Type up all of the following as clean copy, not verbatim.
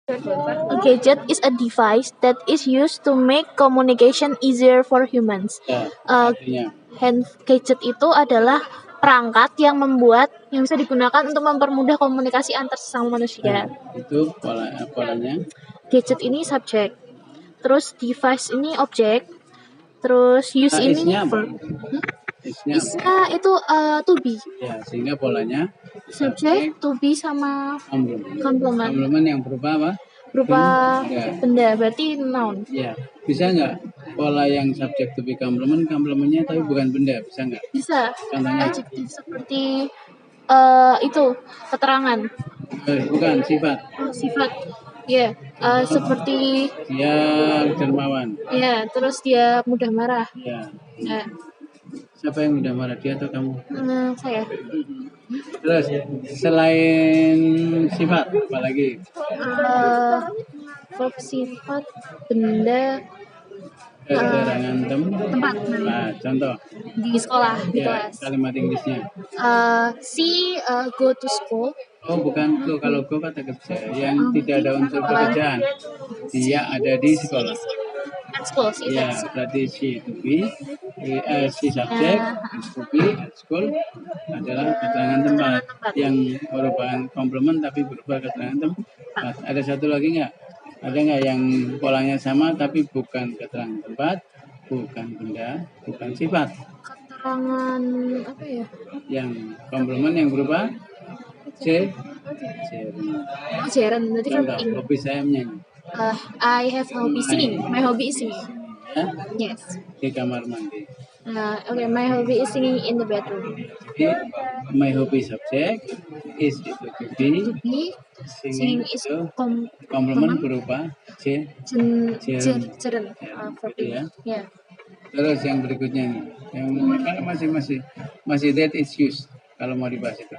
A gadget is a device that is used to make communication easier for humans. Ya, Uh, artinya Gadget itu adalah perangkat yang bisa digunakan untuk mempermudah komunikasi antar sesama manusia. itu polanya. Gadget ini subjek, terus device ini objek, terus use ini Is-nya apa? verb. Is-nya apa? Is-nya itu to be. Ya, sehingga polanya Subjek, to be sama complement. complement. Complement yang berupa apa? Berupa benda, berarti noun. Ya, bisa nggak pola yang subjek to be complementnya tapi bukan benda, bisa nggak? Bisa. Contohnya? Adjektif seperti itu keterangan. Bukan sifat. Oh, sifat. Ya, seperti Dia dermawan. ya, terus dia mudah marah. Ya. Ya. Siapa yang mudah marah, dia atau kamu? Saya. Terus selain sifat apa lagi? Verb, sifat, benda, Keterangan tempat. Nah, contoh di sekolah, di ya, kelas. kalimat Inggrisnya. She go to school. Oh, bukan go. Kalau go kata kerja yang tidak ada unsur pekerjaan. Dia ada di sekolah. At school, she Ya, at school. berarti she to be, she subject, is to be at school adalah keterangan tempat yang merupakan komplement tapi berupa keterangan tempat. Ada satu lagi nggak? Ada nggak yang polanya sama tapi bukan keterangan tempat, bukan benda, bukan sifat? Keterangan apa ya? Yang komplement yang berupa C. Jaren, berarti verb Contoh, ing. hobi saya menyanyi. I have hobby singing. My hobby is singing. Ya, Yes. di kamar mandi. Okay, my hobby is singing in the bedroom. Jadi, my hobby subject is itu to be, Be singing is itu komplement berupa C. jeren. Verb ing. Ya. Ya. Terus yang berikutnya nih, yang kalau masih that is used kalau mau dibahas itu.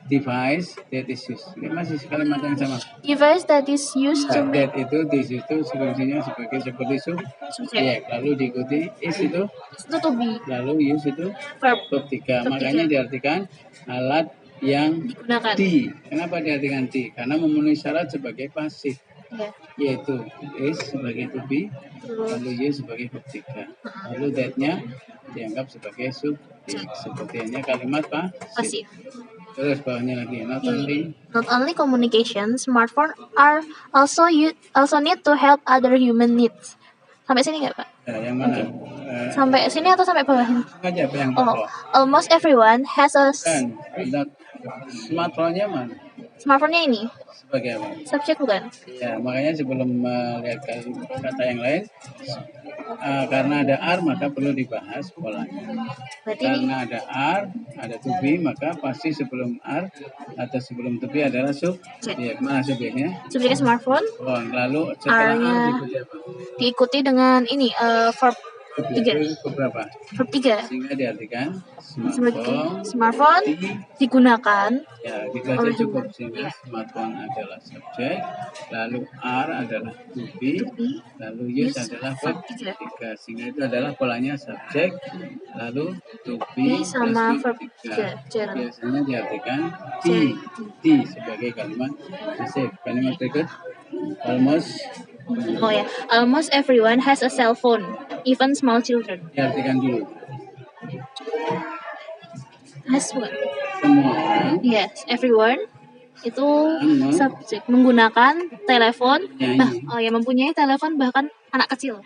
Device that is used. Ini masih kalimat yang sama. Device that is used to That itu this itu fungsinya seperti subjek. Lalu diikuti is itu to be. lalu use itu Verb verb 3. Makanya diartikan alat yang digunakan. Kenapa diartikan karena memenuhi syarat sebagai pasif, yaitu is sebagai to be, lalu use sebagai verb 3. Lalu that-nya dianggap sebagai subjek. Seperti hanya kalimat pasif. Terus bawahnya lagi, not only communication, smartphone are also need to help other human needs. Sampai sini nggak, Pak? Ya, yang mana? Sampai sini atau sampai bawah? Aja yang bawah. Almost everyone has a smartphone-nya mana? Smartphone-nya ini sebagai apa? Subjek bukan? Ya, makanya sebelum melihat kata yang lain, karena ada are maka perlu dibahas polanya. Karena ada are, ada to be, maka pasti sebelum are atau sebelum to be adalah subjek. Mana subjeknya? Subjeknya smartphone. Oh, lalu setelah are diikuti dengan ini verb 3. Berapa? Verb 3. Sehingga diartikan smartphone digunakan. Ya, dibaca cukup sehingga smartphone adalah subjek, lalu are adalah to be, lalu use adalah verb 3. Sehingga itu adalah polanya subjek, lalu to be sama verb 3. Biasanya diartikan di sebagai kalimat pasif. Kalimat berikut almost everyone has a cell phone, even small children. Diartikan dulu. Has what? Semua orang. Yes, everyone itu subjek menggunakan telepon. Mempunyai telepon bahkan anak kecil.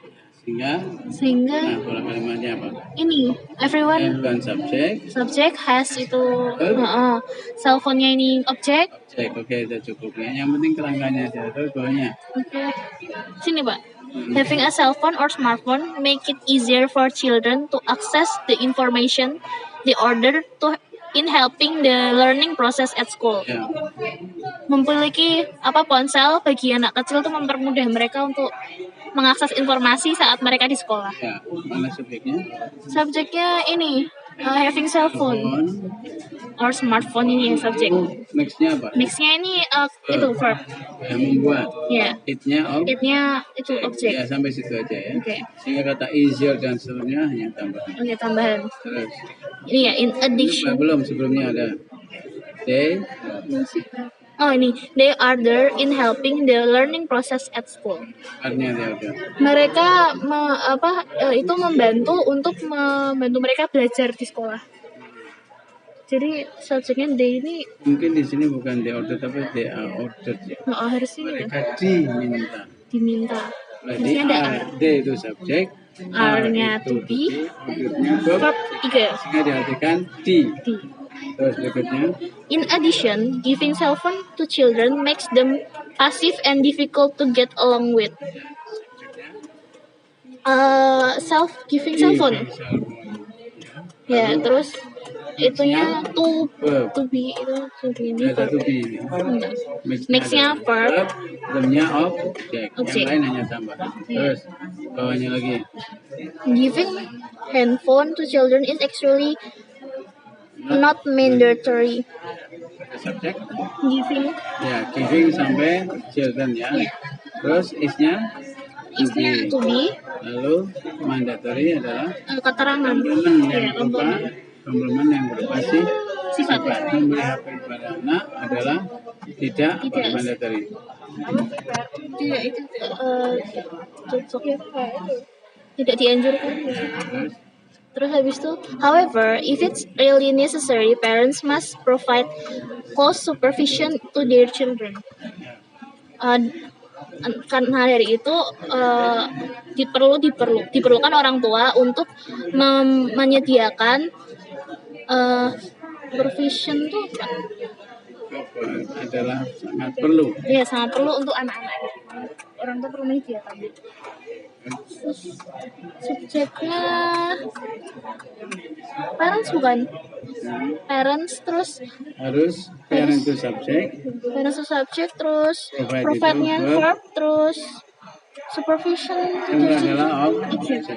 Sehingga pola kalimatnya apa? Ini everyone subjek has itu cell phone-nya ini objek. Oke, udah cukup ya. Yang penting kerangkanya aja, terus bawahnya. Sini, Pak. Having a cell phone or smartphone make it easier for children to access the information they order in helping the learning process at school. Ya. Memiliki ponsel bagi anak kecil itu mempermudah mereka untuk mengakses informasi saat mereka di sekolah. Ya, mana subjeknya? Subjeknya ini having cell phone or smartphone ini subjek. Next-nya apa? Next-nya ini itu verb. Yang membuat. Ya. It-nya itu objek. Ya, sampai situ aja ya. Okay. Sehingga kata easier dan seterusnya hanya tambahan. Oke, tambahan. Terus. Ini ya, in addition. Belum, sebelumnya ada they Oh ini, they are there in helping the learning process at school. Artinya dia ada. Mereka itu membantu mereka belajar di sekolah. Jadi subjeknya they ini Mungkin di sini bukan they order tapi they are ordered ya. harusnya Mereka diminta. diminta. Jadi Harusnya ada they itu subjek, are-nya itu to be, ordernya verb, verb 3. sehingga diartikan di. Di. Terus berikutnya, In addition, giving cell phone to children makes them passive and difficult to get along with. Giving cell phone. Ya, terus itunya to be itu ini ada to be. Mix-nya verb, Verbnya objek. Objek. Yang lain hanya tambahan. Terus bawahnya lagi. giving handphone to children is actually not mandatory. Ada subjek. Giving Ya, giving sampai children ya. Terus isnya isnya to be lalu mandatory adalah keterangan. komplement yang berupa Sifat. memberi HP kepada anak adalah tidak mandatory. Tidak itu tidak dianjurkan. Terus habis itu, however, if it's really necessary, parents must provide close supervision to their children. Karena dari itu diperlukan orang tua untuk menyediakan supervision itu adalah sangat perlu. ya sangat perlu untuk anak-anak. Orang tua perlu menyediakan. Subjeknya parents bukan? Parents terus Harus parent to subject, parents to subject terus provide provide-nya itu verb, verb terus supervision itu adalah object.